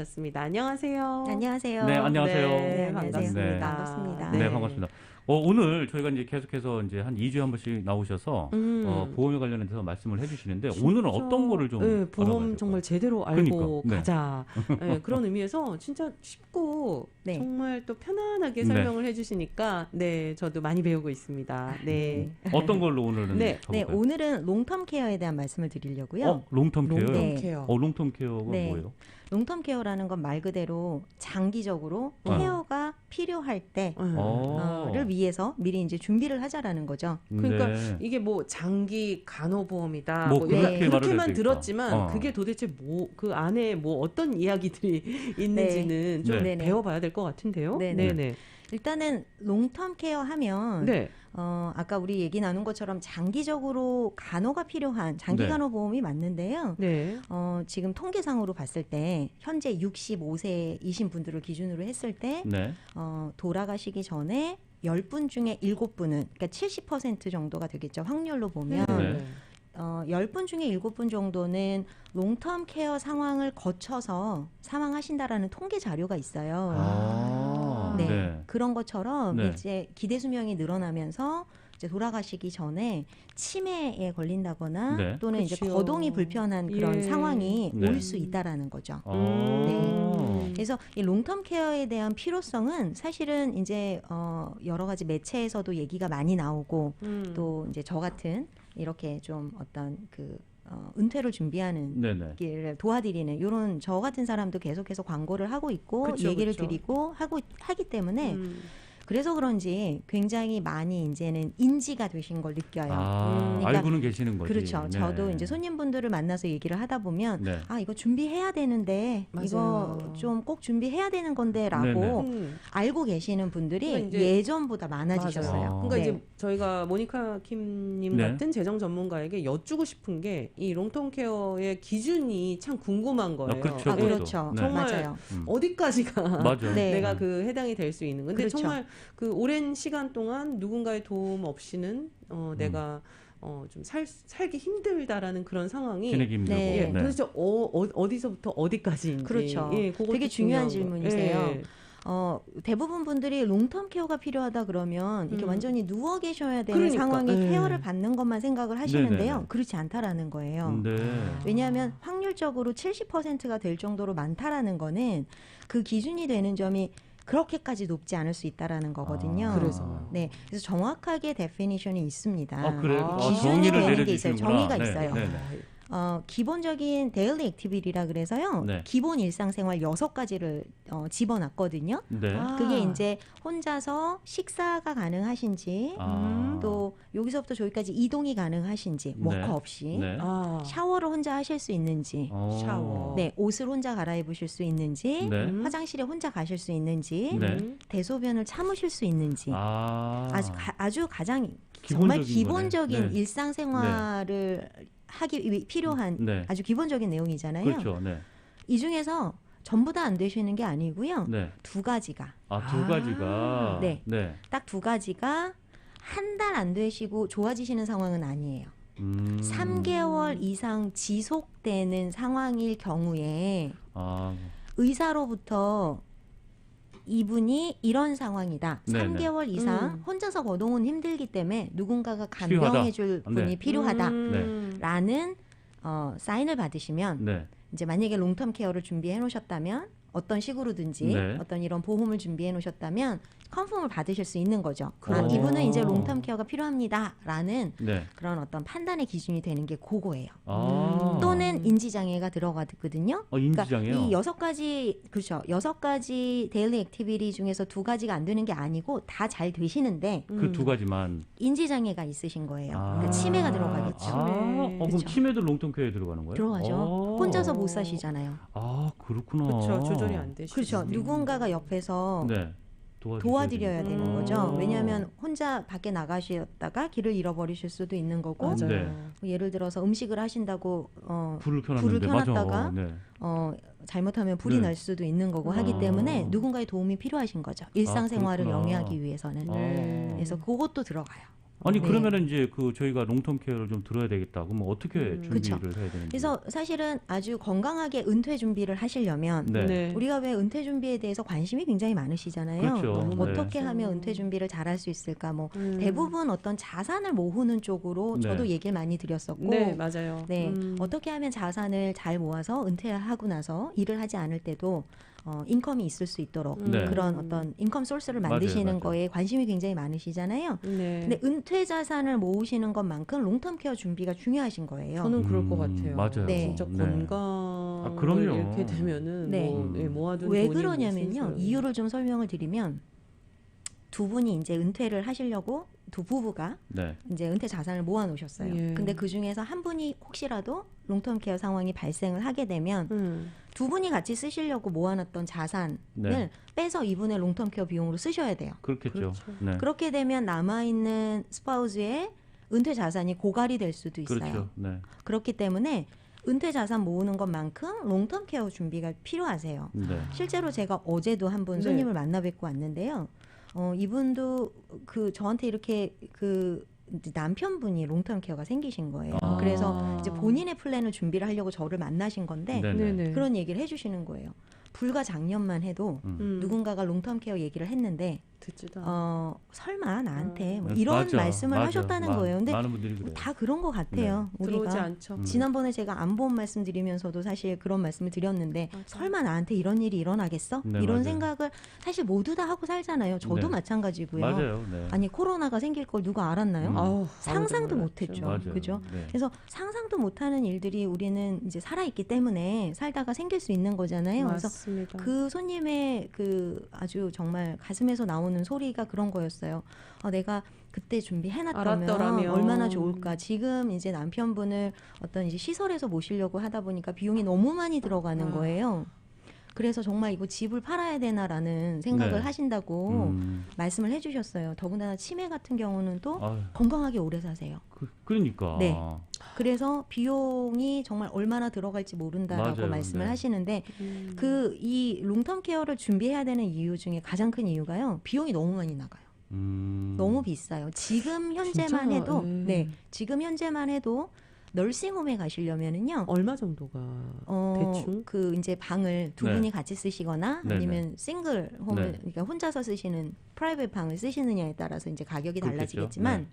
나오셨습니다. 안녕하세요. 안녕하세요. 네, 안녕하세요. 네, 반갑습니다. 반갑습니다. 반갑습니다. 네, 반갑습니다. 오늘 저희가 이제 계속해서 이제 한 2주에 한 번씩 나오셔서 보험에 관련해서 말씀을 해주시는데 오늘은 어떤 거를 좀 네, 보험 알아봐야 정말 제대로 알고 그러니까, 네. 가자. 네, 그런 의미에서 진짜 쉽고 네. 정말 또 편안하게 네. 설명을 해주시니까 네, 저도 많이 배우고 있습니다. 네. 어떤 걸로 오늘은 네. 네, 가볼까요? 오늘은 롱텀 케어에 대한 말씀을 드리려고요. 롱텀 케어요? 네. 케어. 롱텀 케어가 네. 뭐예요? 롱텀 케어라는 건 말 그대로 장기적으로 케어가 필요할 때를 위해서 미리 이제 준비를 하자라는 거죠. 그러니까 네. 이게 뭐 장기 간호보험이다. 뭐 뭐 그렇게 말을 해도 그렇게만 되겠다. 들었지만 그게 도대체 뭐 그 안에 뭐 어떤 이야기들이 있는지는 좀 네네. 배워봐야 될 것 같은데요. 네네. 네네. 일단은 롱텀 케어 하면 네. 아까 우리 얘기 나눈 것처럼 장기적으로 간호가 필요한 장기 네. 간호 보험이 맞는데요. 네. 지금 통계상으로 봤을 때 현재 65세이신 분들을 기준으로 했을 때 네. 돌아가시기 전에 10분 중에 7분은 그러니까 70% 정도가 되겠죠. 확률로 보면 네. 10분 중에 7분 정도는 롱텀 케어 상황을 거쳐서 사망하신다라는 통계 자료가 있어요. 네. 네. 그런 것처럼 네. 이제 기대 수명이 늘어나면서 이제 돌아가시기 전에 치매에 걸린다거나 네. 또는 이제 그치요. 거동이 불편한 그런 예. 상황이 네. 올 수 있다라는 거죠. 네. 그래서 이 롱텀 케어에 대한 필요성은 사실은 이제 여러 가지 매체에서도 얘기가 많이 나오고 또 이제 저 같은 이렇게 좀 어떤 그 은퇴를 준비하는 네네. 길을 도와드리는 이런 저 같은 사람도 계속해서 광고를 하고 있고 그쵸, 얘기를 그쵸. 드리고 하기 때문에 그래서 그런지 굉장히 많이 이제는 인지가 되신 걸 느껴요. 그러니까 알고는 계시는 거지. 그렇죠. 네. 저도 이제 손님분들을 만나서 얘기를 하다 보면 네. 이거 준비해야 되는데 맞아요. 이거 좀 꼭 준비해야 되는 건데라고 알고 계시는 분들이 그러니까 이제 예전보다 많아지셨어요. 맞아요. 그러니까 네. 이제 저희가 모니카 킴님 네. 같은 재정 전문가에게 여쭈고 싶은 게 이 롱텀 케어의 기준이 참 궁금한 거예요. 그렇죠. 그렇죠. 네. 정말 맞아요. 어디까지가 맞아요. 네. 내가 그 해당이 될 수 있는 건데 그렇죠. 정말 그 오랜 시간 동안 누군가의 도움 없이는 내가 좀 살기 힘들다라는 그런 상황이 지내기 힘들고. 네. 예, 도대체 어디서부터 어디까지인지 그렇죠. 그것도 되게 중요한 중요한 거. 질문이세요. 예. 대부분 분들이 롱텀 케어가 필요하다 그러면 이렇게 완전히 누워 계셔야 되는 그러니까. 상황이 네. 케어를 받는 것만 생각을 하시는데요. 네네네. 그렇지 않다라는 거예요. 네. 왜냐하면 확률적으로 70%가 될 정도로 많다라는 거는 그 기준이 되는 점이 그렇게까지 높지 않을 수 있다라는 거거든요. 그래서. 네, 그래서 정확하게 데피니션이 있습니다. 그래요? 기준이 정의를 되는 게 있어요. 내려주시는구나. 정의가 네. 있어요. 네. 기본적인 데일리 액티비티라 그래서요. 네. 기본 일상생활 6가지를 집어놨거든요. 네. 그게 이제 혼자서 식사가 가능하신지 또 여기서부터 저기까지 이동이 가능하신지 네. 워커 없이 네. 샤워를 혼자 하실 수 있는지 샤워. 네, 옷을 혼자 갈아입으실 수 있는지 네. 화장실에 혼자 가실 수 있는지 네. 대소변을 참으실 수 있는지 아주 가장 정말 기본적인 기본적인 거네. 네. 일상생활을 하기 필요한 네. 아주 기본적인 내용이잖아요. 그렇죠. 네. 이 중에서 전부 다 안 되시는 게 아니고요. 네. 두 가지가 두 가지가. 네. 네. 딱 두 가지가 한 달 안 되시고 좋아지시는 상황은 아니에요. 3개월 이상 지속되는 상황일 경우에 의사로부터 이분이 이런 상황이다. 네네. 3개월 이상 혼자서 거동은 힘들기 때문에 누군가가 간병해 줄 분이 네. 필요하다라는 사인을 받으시면 네. 이제 만약에 롱텀 케어를 준비해 놓으셨다면 어떤 식으로든지 네. 어떤 이런 보험을 준비해 놓으셨다면 컨펌을 받으실 수 있는 거죠. 그렇죠. 이분은 이제 롱텀 케어가 필요합니다라는 네. 그런 어떤 판단의 기준이 되는 게 그거예요. 아. 또는 인지장애가 들어가거든요. 인지장애요? 그러니까 이 6가지 그렇죠. 6가지 데일리 액티비티 중에서 2가지가 안 되는 게 아니고 다 잘 되시는데 그 두 가지만. 인지장애가 있으신 거예요. 그러니까 치매가 들어가겠죠. 그럼 그렇죠. 치매도 롱텀 케어에 들어가는 거예요? 들어가죠. 혼자서 못 사시잖아요. 그렇구나. 그렇죠. 조절이 안 되시죠. 그렇죠. 누군가가 옆에서 네. 도와드려야 되는 거죠. 왜냐하면 혼자 밖에 나가셨다가 길을 잃어버리실 수도 있는 거고 맞아요. 네. 예를 들어서 음식을 하신다고 불을 불을 켜놨다가 맞아. 네. 잘못하면 불이 네. 날 수도 있는 거고 하기 때문에 누군가의 도움이 필요하신 거죠. 일상생활을 그렇구나. 영위하기 위해서는. 그래서 그것도 들어가요. 아니 네. 그러면은 이제 그 저희가 롱텀 케어를 좀 들어야 되겠다. 그럼 어떻게 준비를 그쵸. 해야 되는지. 그래서 사실은 아주 건강하게 은퇴 준비를 하시려면 네. 우리가 왜 은퇴 준비에 대해서 관심이 굉장히 많으시잖아요. 그렇죠. 너무 네. 어떻게 많죠. 하면 은퇴 준비를 잘할 수 있을까? 뭐 대부분 어떤 자산을 모으는 쪽으로 네. 저도 얘기를 많이 드렸었고, 네, 맞아요. 네, 어떻게 하면 자산을 잘 모아서 은퇴하고 나서 일을 하지 않을 때도 인컴이 있을 수 있도록 네. 그런 어떤 인컴 소스를 맞아요, 만드시는 맞아요. 거에 관심이 굉장히 많으시잖아요. 네. 근데 은퇴 자산을 모으시는 것만큼 롱텀 케어 준비가 중요하신 거예요. 저는 그럴 것 같아요. 맞아요. 네. 진짜 네. 건강을 그럼요. 이렇게 되면은 네. 뭐 모아둔 왜 돈이 그러냐면요. 무슨 이유를 좀 설명을 드리면 두 분이 이제 은퇴를 하시려고 두 부부가 네. 이제 은퇴 자산을 모아 놓으셨어요. 예. 근데 그 중에서 한 분이 혹시라도 롱텀 케어 상황이 발생을 하게 되면 두 분이 같이 쓰시려고 모아놨던 자산을 네. 빼서 이분의 롱텀 케어 비용으로 쓰셔야 돼요. 그렇겠죠. 그렇죠. 네. 그렇게 되면 남아있는 스파우즈의 은퇴 자산이 고갈이 될 수도 있어요. 그렇죠. 네. 그렇기 때문에 은퇴 자산 모으는 것만큼 롱텀 케어 준비가 필요하세요. 네. 실제로 제가 어제도 한 분 네. 손님을 만나 뵙고 왔는데요. 이분도 그 저한테 이렇게 그 이제 남편분이 롱텀 케어가 생기신 거예요. 아. 그래서 이제 본인의 플랜을 준비를 하려고 저를 만나신 건데 네네. 네네. 그런 얘기를 해주시는 거예요. 불과 작년만 해도 누군가가 롱텀 케어 얘기를 했는데 듣지도 않아. 설마 나한테 뭐 네, 이런 맞아, 말씀을 맞아. 하셨다는 거예요. 근데 많은 분들이 그래요. 다 그런 것 같아요. 들어오지 우리가 않죠. 지난번에 제가 안보험 말씀드리면서도 사실 그런 말씀을 드렸는데 맞아요. 설마 나한테 이런 일이 일어나겠어? 네, 이런 맞아요. 생각을 사실 모두 다 하고 살잖아요. 저도 네. 마찬가지고요. 맞아요. 네. 아니 코로나가 생길 걸 누가 알았나요? 아우, 상상도 아무도 못했죠. 몰랐죠. 맞아요. 그죠? 네. 그래서 상상도 못하는 일들이 우리는 이제 살아있기 때문에 살다가 생길 수 있는 거잖아요. 그래서 맞습니다. 그 손님의 그 아주 정말 가슴에서 나오는 소리가 그런 거였어요. 내가 그때 준비해놨다면 알았더라면. 얼마나 좋을까. 지금 이제 남편분을 어떤 이제 시설에서 모시려고 하다 보니까 비용이 너무 많이 들어가는 아. 거예요. 그래서 정말 이거 집을 팔아야 되나라는 생각을 네. 하신다고 말씀을 해주셨어요. 더군다나 치매 같은 경우는 또 아유, 건강하게 오래 사세요. 그러니까. 네. 그래서 비용이 정말 얼마나 들어갈지 모른다라고 맞아요. 말씀을 네. 하시는데 그 이 롱텀 케어를 준비해야 되는 이유 중에 가장 큰 이유가요. 비용이 너무 많이 나가요. 너무 비싸요. 지금 현재만 진짜? 해도 지금 현재만 해도 널싱홈에 가시려면은요. 얼마 정도가 대충? 그 이제 방을 두 네. 분이 같이 쓰시거나 네네. 아니면 싱글 홈을 네. 그러니까 혼자서 쓰시는 프라이빗 방을 쓰시느냐에 따라서 이제 가격이 그렇겠죠. 달라지겠지만 네.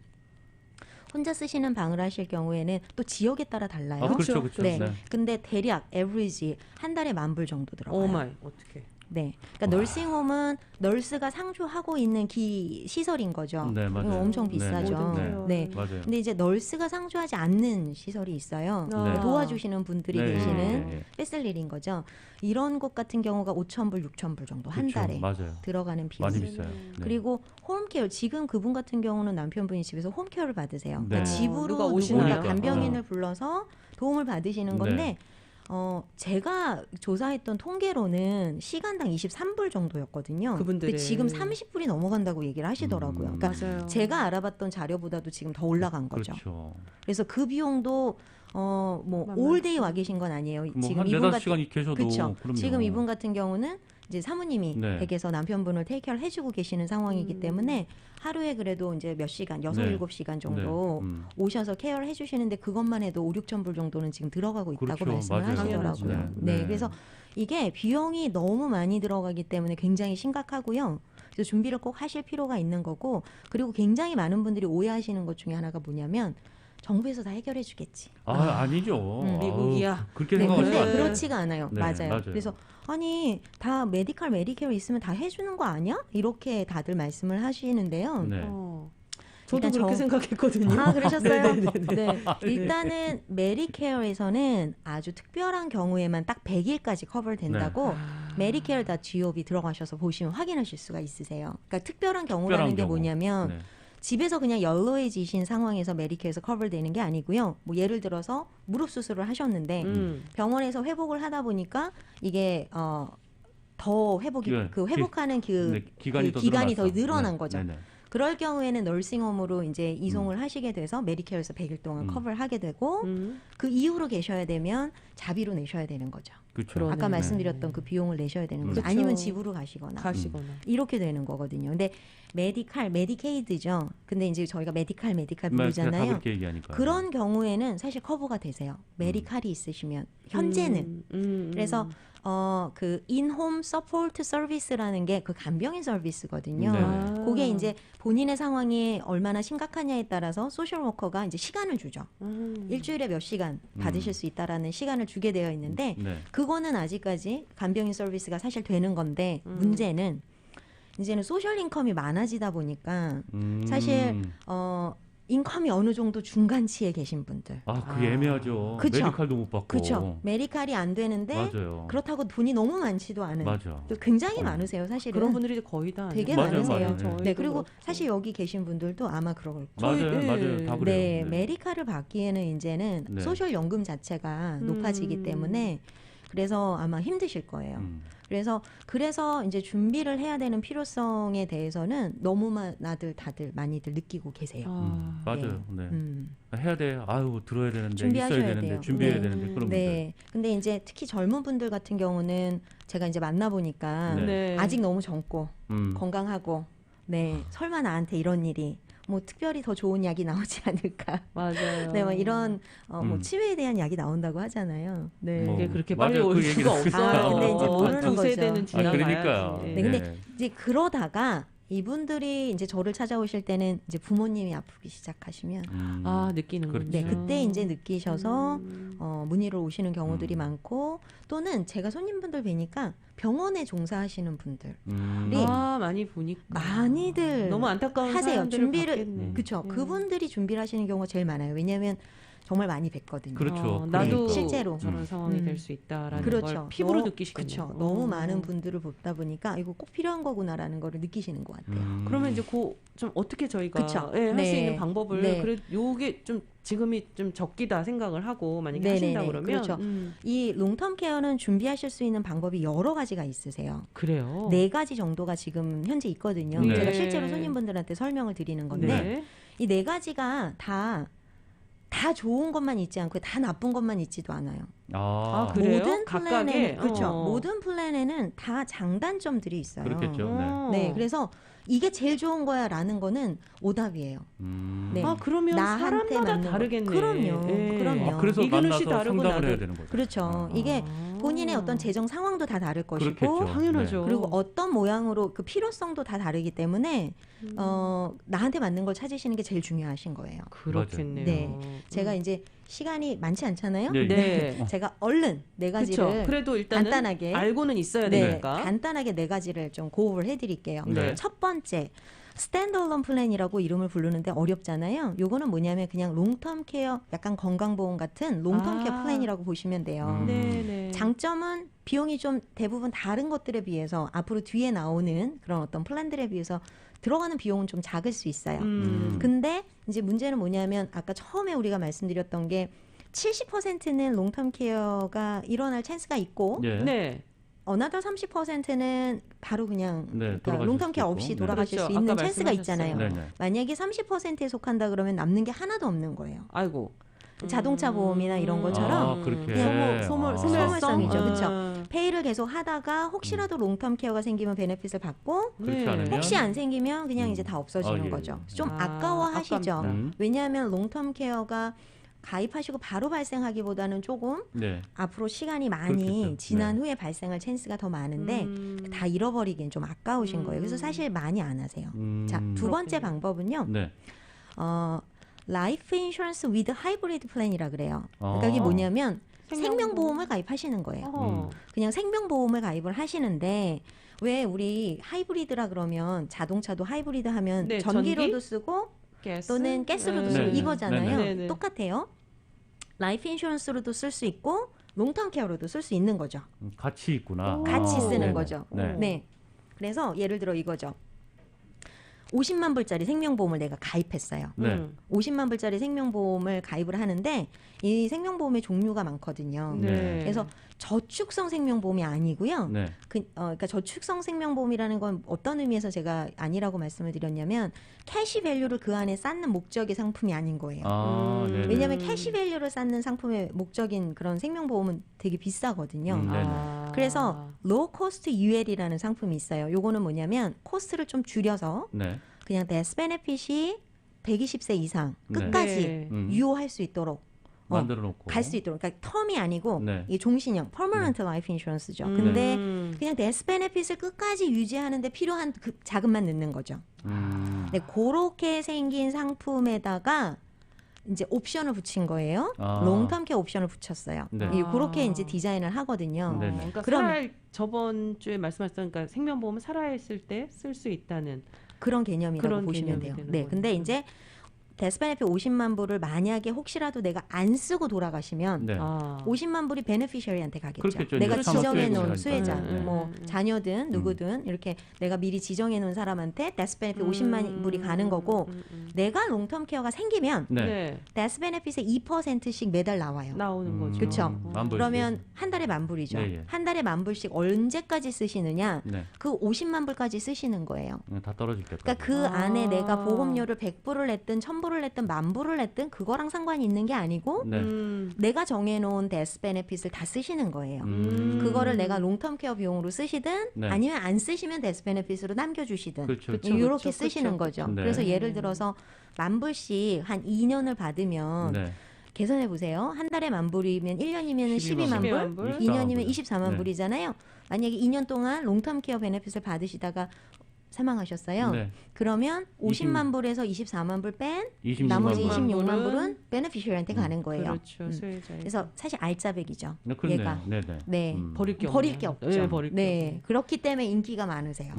혼자 쓰시는 방을 하실 경우에는 또 지역에 따라 달라요. 그렇죠, 그렇죠. 네. 네. 근데 대략 에브리지 한 달에 10,000불 정도 들어가요. 오마이 어떻게? 네. 그러니까 널싱홈은 널스가 상주하고 있는 시설인 거죠. 네, 맞아요. 이거 엄청 네. 비싸죠. 모든 네. 맞아요. 근데 이제 널스가 상주하지 않는 시설이 있어요. 네. 도와주시는 분들이 네, 계시는 네. 뺏을 일인 거죠. 이런 곳 같은 경우가 5,000불, 6,000불 정도 한 그렇죠. 달에 맞아요. 들어가는 비용. 많이 비싸요. 네. 그리고 홈케어 지금 그분 같은 경우는 남편분이 집에서 홈케어를 받으세요. 그러니까 네. 집으로 누가 누군가 오시나요? 간병인을 불러서 도움을 받으시는 건데 네. 제가 조사했던 통계로는 시간당 23불 정도였거든요. 그분들의- 근데 지금 30불이 넘어간다고 얘기를 하시더라고요. 그러니까 맞아요. 제가 알아봤던 자료보다도 지금 더 올라간 거죠. 그렇죠. 그래서 그 비용도 뭐 만만치 올데이 와 계신 건 아니에요. 뭐 지금 한 이분 4, 같은 5시간 계셔도 그렇죠. 그럼요. 지금 이분 같은 경우는 이제 사모님이 네. 댁에서 남편분을 테이크케어를 해주고 계시는 상황이기 때문에 하루에 그래도 이제 몇 시간, 6, 네. 7시간 정도 네. 오셔서 케어를 해주시는데 그것만 해도 5, 6천 불 정도는 지금 들어가고 있다고 그렇죠. 말씀을 맞아요. 하시더라고요. 네. 네. 그래서 이게 비용이 너무 많이 들어가기 때문에 굉장히 심각하고요. 그래서 준비를 꼭 하실 필요가 있는 거고 그리고 굉장히 많은 분들이 오해하시는 것 중에 하나가 뭐냐면 정부에서 다 해결해 주겠지. 아니죠. 미국이야. 아우, 그렇게 네, 생각하지 근데 마세요. 그렇지가 않아요. 네, 맞아요. 맞아요. 그래서 아니 다 메디컬 메디케어 있으면 다 해주는 거 아니야? 이렇게 다들 말씀을 하시는데요. 네. 저도 일단 그렇게 생각했거든요. 아 그러셨어요? 네네네네. 네. 일단은 메디케어에서는 아주 특별한 경우에만 딱 100일까지 커버 된다고 메디케어.gov 들어가셔서 보시면 확인하실 수가 있으세요. 그러니까 특별한 경우라는 특별한 게 경우. 뭐냐면 네. 집에서 그냥 연로해지신 상황에서 메디케어에서 커버되는 게 아니고요. 뭐 예를 들어서 무릎 수술을 하셨는데 병원에서 회복을 하다 보니까 이게 더 회복이 네. 그 회복하는 네, 기간이 더 기간이 더 늘어났어. 늘어난 네. 거죠. 네네. 그럴 경우에는 널싱홈으로 이제 이송을 하시게 돼서 메디케어에서 100일 동안 커버를 하게 되고 그 이후로 계셔야 되면 자비로 내셔야 되는 거죠. 그렇죠. 아까 말씀드렸던 그 비용을 내셔야 되는 거죠. 그쵸. 아니면 집으로 가시거나 이렇게 되는 거거든요. 근데 메디케이드죠. 근데 이제 저희가 메디칼 부르잖아요. 그렇게 얘기하니까. 그런 경우에는 사실 커버가 되세요. 메디칼이 있으시면 현재는. 그래서 그 인홈 서포트 서비스라는 게 그 간병인 서비스거든요. 네. 그게 이제 본인의 상황이 얼마나 심각하냐에 따라서 소셜워커가 이제 시간을 주죠. 일주일에 몇 시간 받으실 수 있다라는 시간을 주게 되어 있는데 네. 그거는 아직까지 간병인 서비스가 사실 되는 건데 문제는 이제는 소셜 인컴이 많아지다 보니까 사실 인컴이 어느 정도 중간치에 계신 분들. 그게 애매하죠. 그쵸? 메디칼도 못 받고. 그렇죠. 메디칼이 안 되는데 맞아요. 그렇다고 돈이 너무 많지도 않은. 맞아. 굉장히 많으세요, 사실은. 그런 분들이 거의 다 되게 맞아요, 많으세요. 맞아요. 네, 그리고 사실 여기 계신 분들도 아마 그럴 맞아요, 맞아요. 다 그래요. 네, 메디칼을 받기에는 이제는 네. 소셜 연금 자체가 높아지기 때문에 그래서 아마 힘드실 거예요. 그래서 이제 준비를 해야 되는 필요성에 대해서는 다들 많이들 느끼고 계세요. 맞아요. 네. 해야 돼. 들어야 되는데 준비하셔야 있어야 되는데 돼요. 준비해야 네. 되는데 그런 네. 근데 이제 특히 젊은 분들 같은 경우는 제가 이제 만나보니까 네. 아직 너무 젊고 건강하고 설마 나한테 이런 일이 뭐 특별히 더 좋은 약이 나오지 않을까. 맞아요. 네, 뭐 이런 뭐 치매에 대한 약이 나온다고 하잖아요. 네. 그게 그렇게 맞아요. 빨리 올 그 수가 얘기를 없어요. 근데 이제 모르는 두세 거죠. 대는 지나가야지. 그러니까요. 네, 근데 이제 그러다가 이분들이 이제 저를 찾아오실 때는 이제 부모님이 아프기 시작하시면 느끼는군요. 네, 그때 이제 느끼셔서 문의로 오시는 경우들이 많고 또는 제가 손님분들 뵈니까 병원에 종사하시는 분들이 많이 보니까 많이들 너무 안타까운 하세요. 사연들을 준비를 받겠네. 그렇죠. 그분들이 준비를 하시는 경우가 제일 많아요. 왜냐하면 정말 많이 뵀거든요. 그렇죠. 나도 네, 실제로 저런 상황이 될 수 있다라는 그렇죠. 걸 피부로 느끼시겠네요. 그렇죠. 너무 많은 분들을 보다 보니까 이거 꼭 필요한 거구나라는 거를 느끼시는 것 같아요. 그러면 이제 좀 어떻게 저희가 할 수 있는 방법을 그래 요게 좀 지금이 좀 적기다 생각을 하고 만약에 하신다 그러면 그렇죠. 이 롱텀 케어는 준비하실 수 있는 방법이 여러 가지가 있으세요. 그래요. 4가지 정도가 지금 현재 있거든요. 네. 제가 실제로 손님분들한테 설명을 드리는 건데 이 4가지가 다 좋은 것만 있지 않고 다 나쁜 것만 있지도 않아요. 그래요? 모든 각각의? 플랜에는 그렇죠. 모든 플랜에는 다 장단점들이 있어요. 그렇겠죠. 네, 그래서 이게 제일 좋은 거야라는 거는 오답이에요. 네. 그러면 사람마다 다르겠네. 그럼요. 그럼요. 그래서 이근우 씨 만나서 다르고 상담을 나도 해야 되는 거죠. 그렇죠. 이게 본인의 어떤 재정 상황도 다 다를 것이고 그렇겠죠. 당연하죠. 그리고 어떤 모양으로 그 필요성도 다 다르기 때문에 나한테 맞는 걸 찾으시는 게 제일 중요하신 거예요. 그렇겠네요. 네. 제가 이제 시간이 많지 않잖아요. 네. 제가 얼른 4가지를 그쵸. 그래도 일단은 간단하게 알고는 있어야 되니까. 간단하게 4가지를 좀 고급을 해드릴게요. 네. 첫 번째 스탠드얼론 플랜이라고 이름을 부르는데 어렵잖아요. 요거는 뭐냐면 그냥 롱텀 케어, 약간 건강보험 같은 롱텀 케어 플랜이라고 보시면 돼요. 네네. 장점은 비용이 좀 대부분 다른 것들에 비해서 앞으로 뒤에 나오는 그런 어떤 플랜들에 비해서 들어가는 비용은 좀 작을 수 있어요. 근데 이제 문제는 뭐냐면 아까 처음에 우리가 말씀드렸던 게 70%는 롱텀 케어가 일어날 찬스가 있고 네. 어나더 30%는 바로 그냥 그러니까 돌아가실 롱텀 케어 수도 없이 있고. 돌아가실 그렇죠. 수 있는 아까 찬스가 말씀하셨어요. 있잖아요. 만약에 30%에 속한다 그러면 남는 게 하나도 없는 거예요. 아이고. 자동차 보험이나 이런 것처럼 그렇게. 그냥 소멸성이죠. 그렇죠. 네. 페이를 계속 하다가 혹시라도 롱텀 케어가 생기면 베네핏을 받고 그렇지 않으면 혹시 안 생기면 그냥 이제 다 없어지는 거죠. 좀 아까워하시죠. 아깝다. 왜냐하면 롱텀 케어가 가입하시고 바로 발생하기보다는 조금 앞으로 시간이 많이 그렇겠죠. 지난 후에 발생할 찬스가 더 많은데 다 잃어버리기엔 좀 아까우신 거예요. 그래서 사실 많이 안 하세요. 자, 두 번째 방법은요. 라이프 인슈런스 위드 하이브리드 플랜이라 그래요. 그러니까 이게 뭐냐면 생명보험을 가입하시는 거예요. 그냥 생명보험을 가입을 하시는데 왜 우리 하이브리드라 그러면 자동차도 하이브리드 하면 전기로도 쓰고 또는 가스로도 쓰고 이거잖아요. 똑같아요. 라이프 인슈런스로도 쓸 수 있고 롱텀 케어로도 쓸 수 있는 거죠. 같이 있구나. 같이 쓰는 거죠. 네. 네. 그래서 예를 들어 이거죠. 50만 불짜리 생명보험을 내가 가입했어요. 네. 50만 불짜리 생명보험을 가입을 하는데 이 생명보험의 종류가 많거든요. 네. 그래서 저축성 생명보험이 아니고요. 네. 그러니까 저축성 생명보험이라는 건 어떤 의미에서 제가 아니라고 말씀을 드렸냐면 캐시 밸류를 그 안에 쌓는 목적의 상품이 아닌 거예요. 네. 왜냐하면 캐시 밸류를 쌓는 상품의 목적인 그런 생명보험은 되게 비싸거든요. 네네. 그래서 로우 코스트 UL이라는 상품이 있어요. 요거는 뭐냐면 코스트를 좀 줄여서 네. 그냥 데스 베네핏이 120세 이상 네. 끝까지 네. 유효할 수 있도록 만들어 놓고 갈 수 있도록, 그러니까 텀이 아니고 네. 이 종신형 퍼머넌트 라이프 인슈런스죠. 근데 그냥 데스 베네핏을 끝까지 유지하는데 필요한 그 자금만 넣는 거죠. 네, 그렇게 생긴 상품에다가 이제 옵션을 붙인 거예요. 롱텀 케어 옵션을 붙였어요. 네. 그렇게 이제 디자인을 하거든요. 네네. 그러니까 그럼- 살아 저번 주에 말씀하셨던 그러니까 생명보험은 살아있을 때 쓸 수 있다는 그런 개념이라고 그런 보시면 개념이 돼요. 되는 네, 거네요. 근데 이제 데스 베네핏 50만 불을 만약에 혹시라도 내가 안 쓰고 돌아가시면 네. 50만 불이 베네피셔리한테 가겠죠. 그렇겠죠. 내가 이제 지정해 사막 놓은 수혜자니까. 수혜자, 네. 뭐 자녀든 누구든 이렇게 내가 미리 지정해 놓은 사람한테 데스 베네핏 50만 불이 가는 거고 내가 롱텀 케어가 생기면 네. 네. 데스 베네핏의 2%씩 매달 나와요. 나오는 거죠. 그쵸. 만 불씩. 그러면 한 달에 만 불이죠. 예, 예. 한 달에 만 불씩 언제까지 쓰시느냐? 네. 그 50만 불까지 쓰시는 거예요. 다 떨어질겠다. 그러니까 그 안에 내가 아. 보험료를 100불을 냈든 1000불을 냈든 만 불을 냈든 그거랑 상관이 있는 게 아니고 네. 내가 정해놓은 데스 베네핏을 다 쓰시는 거예요. 그거를 내가 롱텀 케어 비용으로 쓰시든 네. 아니면 안 쓰시면 데스 베네핏으로 남겨주시든 그렇죠. 그쵸, 이렇게 그쵸, 쓰시는 그쵸. 거죠. 네. 그래서 예를 들어서 만 불씩 한 2년을 받으면 네. 계산해 보세요. 한 달에 만 불이면 1년이면 12만 12만 불, 불. 2년이면 24만 네. 불이잖아요. 만약에 2년 동안 롱텀 케어 베네핏을 받으시다가 사망하셨어요. 네. 그러면 50만 불에서 24만 불 뺀 26만 나머지 불. 26만 불은 베네피셔리한테 가는 거예요. 그렇죠. 수혜자. 그래서 사실 알짜배기죠. 네, 그렇네요. 얘가. 네네. 네. 버릴 게 버릴 게 없네요. 없죠. 네, 버릴 게 네. 없네요. 그렇기 때문에 인기가 많으세요.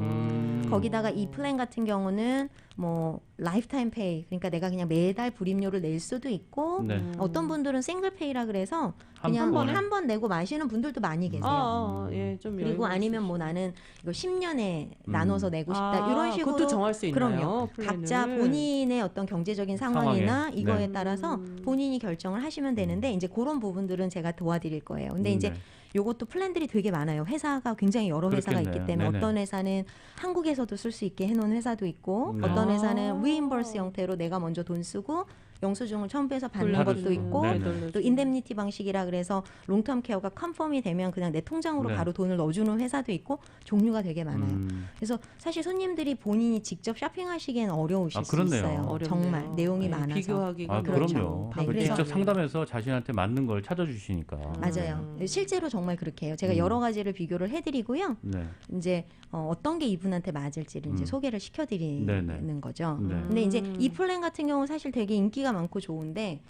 거기다가 이 플랜 같은 경우는 뭐 라이프타임 페이, 그러니까 내가 그냥 매달 불임료를 낼 수도 있고 네. 어떤 분들은 싱글 페이라 그래서 한 그냥 번에? 한 번 내고 마시는 분들도 많이 계세요. 예, 좀 그리고 여유가 아니면 뭐 있으시죠. 나는 이거 10년에 나눠서 내고 싶다 이런 식으로 그것도 정할 수 있나요? 그럼요. 플랜을? 각자 본인의 어떤 경제적인 상황이나 상황에. 이거에 네. 따라서 본인이 결정을 하시면 되는데 이제 그런 부분들은 제가 도와드릴 거예요. 근데 이제 네. 요것도 플랜들이 되게 많아요. 회사가 굉장히 여러 회사가 있기 그렇겠네요. 때문에 네네. 어떤 회사는 한국에서도 쓸 수 있게 해놓은 회사도 있고 네. 어떤 아. 회사는 리임버스 형태로 내가 먼저 돈 쓰고 영수증을 첨부해서 받는 돌려주고. 것도 있고 네. 또 인뎀니티 방식이라 그래서 롱텀 케어가 컨펌이 되면 그냥 내 통장으로 네. 바로 돈을 넣어주는 회사도 있고 종류가 되게 많아요. 그래서 사실 손님들이 본인이 직접 쇼핑하시기엔 어려우실 수 그렇네요. 있어요. 어렵네요. 정말 내용이 네, 많아서. 비교하기가 그렇죠. 그럼요. 네, 그 그래서- 직접 상담해서 자신한테 맞는 걸 찾아주시니까. 맞아요. 실제로 정말 그렇게 해요. 제가 음. 여러 가지를 비교를 해드리고요. 네. 이제 어떤 게 이분한테 맞을지를 이제 소개를 시켜드리는 네네. 거죠. 네. 근데 이제 이 플랜 같은 경우 사실 되게 인기가 많고 좋은데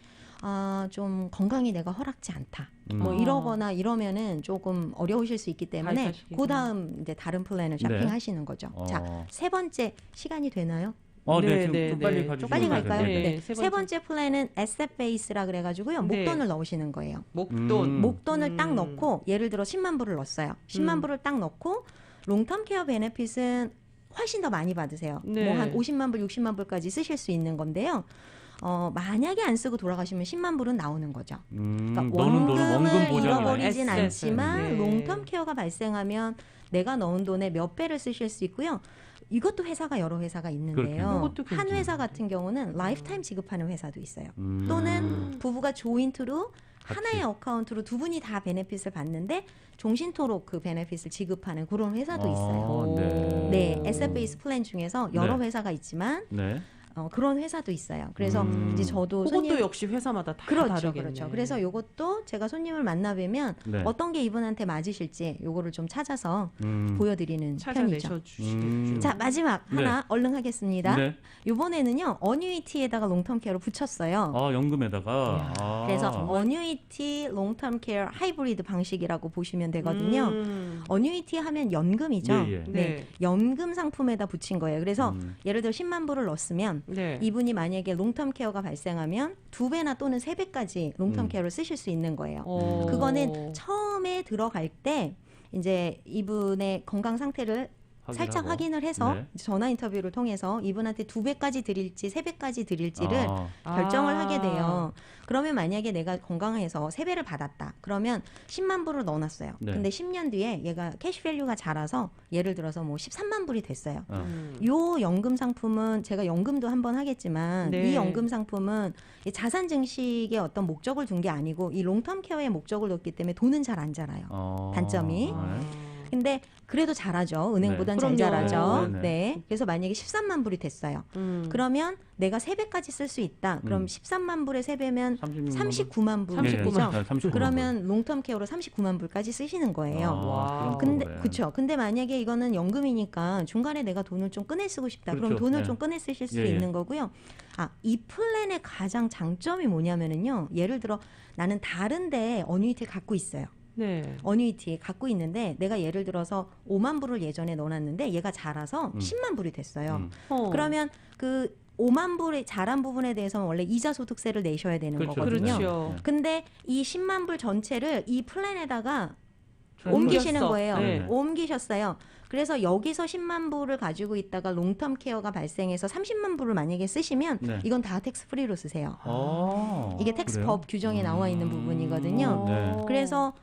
좀 건강이 내가 허락지 않다. 뭐 이러거나 이러면은 조금 어려우실 수 있기 때문에 발사시키고. 그 다음 이제 다른 플랜을 네. 쇼핑하시는 거죠. 자, 세 번째 시간이 되나요? 네, 네, 지금 네, 좀 빨리 네. 가주시면 빨리 될것 갈까요? 같아요. 네. 세 번째 플랜은 에셋 베이스라 그래가지고요. 네. 목돈을 넣으시는 거예요. 목돈. 목돈을 딱 넣고 예를 들어 10만 불을 넣었어요. 10만 불을 딱 넣고 롱텀 케어 베네핏은 훨씬 더 많이 받으세요. 네. 뭐 한 50만 불, 60만 불까지 쓰실 수 있는 건데요. 만약에 안 쓰고 돌아가시면 10만 불은 나오는 거죠. 그러니까 너는 돈은 원금 원금을 보장이 잃어버리진 에셋을. 않지만 네. 롱텀 케어가 발생하면 내가 넣은 돈의 몇 배를 쓰실 수 있고요. 이것도 회사가 여러 회사가 있는데요. 그렇겠네요. 그것도 한 괜찮아요. 회사 같은 경우는 라이프타임 지급하는 회사도 있어요. 음. 또는 부부가 조인트로 하나의 어카운트로 두 분이 다 베네핏을 받는데 종신토록 그 베네핏을 지급하는 그런 회사도 있어요. 네, 에셋 베이스 플랜 중에서 여러 네. 회사가 있지만 네. 그런 회사도 있어요. 그래서 이제 저도 그것도 손님 역시 회사마다 다 그렇죠, 다르겠네. 그렇죠. 그래서 요것도 제가 손님을 만나 뵈면 네. 어떤 게 이분한테 맞으실지 요거를 좀 찾아서 보여드리는 편이죠. 찾아내셔 주시겠죠. 자, 마지막 네. 하나 얼른 하겠습니다. 네. 이번에는요 어뉴이티에다가 롱텀 케어를 붙였어요. 연금에다가. 그래서 어뉴이티 롱텀 케어 하이브리드 방식이라고 보시면 되거든요. 어뉴이티 하면 연금이죠. 예, 예. 네. 네. 연금 상품에다 붙인 거예요. 그래서 예를 들어 10만 불을 넣었으면 네. 이분이 만약에 롱텀 케어가 발생하면 2배나 또는 3배까지 롱텀 케어를 쓰실 수 있는 거예요. 그거는 처음에 들어갈 때 이제 이분의 건강 상태를 살짝 하고. 확인을 해서 네. 전화 인터뷰를 통해서 이분한테 2배까지 드릴지 3배까지 드릴지를 아, 결정을 하게 돼요. 그러면 만약에 내가 건강해서 3배를 받았다. 그러면 10만 불을 넣어놨어요. 네. 근데 10년 뒤에 얘가 캐시밸류가 자라서 예를 들어서 뭐 13만 불이 됐어요. 요 연금 상품은 제가 연금도 한번 하겠지만 네. 이 연금 상품은 이 자산 증식의 어떤 목적을 둔 게 아니고 이 롱텀 케어의 목적을 뒀기 때문에 돈은 잘 안 자라요. 단점이. 네. 근데 그래도 잘하죠. 은행보단 네. 잘 그럼요. 자라죠. 네, 네. 네. 그래서 만약에 13만 불이 됐어요. 그러면 내가 3배까지 쓸 수 있다. 그럼 13만 불에 3배면 39만 불이죠. 39만 그러면 롱텀 케어로 39만 불까지 쓰시는 거예요. 와. 근데 그렇죠. 근데 만약에 이거는 연금이니까 중간에 내가 돈을 좀 꺼내 쓰고 싶다. 그럼 그렇죠. 돈을 네. 좀 꺼내 쓰실 수 예, 예. 있는 거고요. 이 플랜의 가장 장점이 뭐냐면은요. 예를 들어 나는 다른데 어뉴이티를 갖고 있어요. 네. 어뉴이티 갖고 있는데 내가 예를 들어서 5만 불을 예전에 넣어놨는데 얘가 자라서 10만 불이 됐어요. 그러면 그 5만 불의 자란 부분에 대해서는 원래 이자 소득세를 내셔야 되는 그렇죠. 거거든요. 그렇죠. 근데 이 10만 불 전체를 이 플랜에다가 옮겼어. 옮기시는 거예요. 네. 옮기셨어요. 그래서 여기서 10만 불을 가지고 있다가 롱텀 케어가 발생해서 30만 불을 만약에 쓰시면 네. 이건 다 텍스 프리로 쓰세요. 이게 그래요? 텍스법 규정에 나와 있는 부분이거든요. 네. 그래서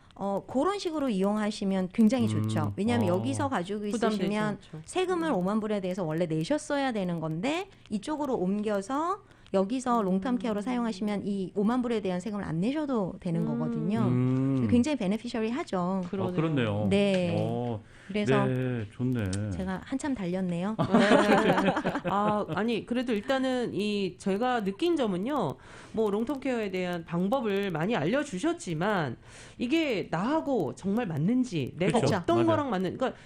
그런 식으로 이용하시면 굉장히 좋죠. 왜냐하면 여기서 가지고 부담되지 있으시면 않죠. 세금을 5만 불에 대해서 원래 내셨어야 되는 건데 이쪽으로 옮겨서 여기서 롱텀 케어로 사용하시면 이 5만 불에 대한 세금을 안 내셔도 되는 거거든요. 굉장히 베네피셔리 하죠. 그렇네요. 네. 그래서 네, 좋네. 제가 한참 달렸네요. 아니 그래도 일단은 이 제가 느낀 점은요. 뭐 롱텀 케어에 대한 방법을 많이 알려주셨지만 이게 나하고 정말 맞는지 내가 그렇죠. 어떤 맞아요. 거랑 맞는 그러니까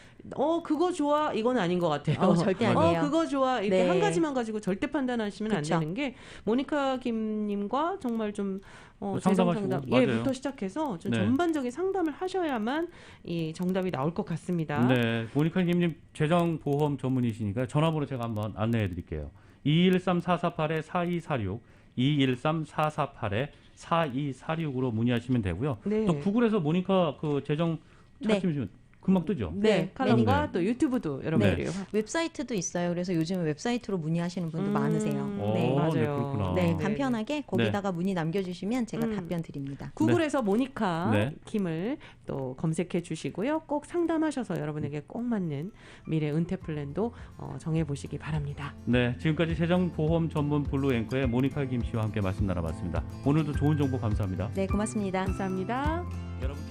그거 좋아 이건 아닌 것 같아요. 절대 아니에요. 그거 좋아 이렇게 네. 한 가지만 가지고 절대 판단하시면 그쵸. 안 되는 게 모니카 김님과 정말 좀 재정 상담하시고, 상담 맞아요. 예부터 시작해서 좀 네. 전반적인 상담을 하셔야만 이 정답이 나올 것 같습니다. 네, 모니카님 재정보험 전문이시니까 전화번호 제가 한번 안내해드릴게요. 213-448-4246, 213-448-4246으로 문의하시면 되고요. 네. 또 구글에서 모니카 그 재정 찾으시면 금방 뜨죠. 네, 칼럼과 네. 또 유튜브도 여러분들이 웹사이트도 있어요. 그래서 요즘 웹사이트로 문의하시는 분도 많으세요. 네, 맞아요. 네, 그렇구나. 네, 네. 간편하게 거기다가 문의 남겨주시면 제가 답변 드립니다. 구글에서 모니카 네. 김을 또 검색해 주시고요. 꼭 상담하셔서 여러분에게 꼭 맞는 미래 은퇴 플랜도 정해 보시기 바랍니다. 네, 지금까지 재정보험 전문 블루 앵커의 모니카 김 씨와 함께 말씀 나눠봤습니다. 오늘도 좋은 정보 감사합니다. 네, 고맙습니다. 감사합니다. 여러분.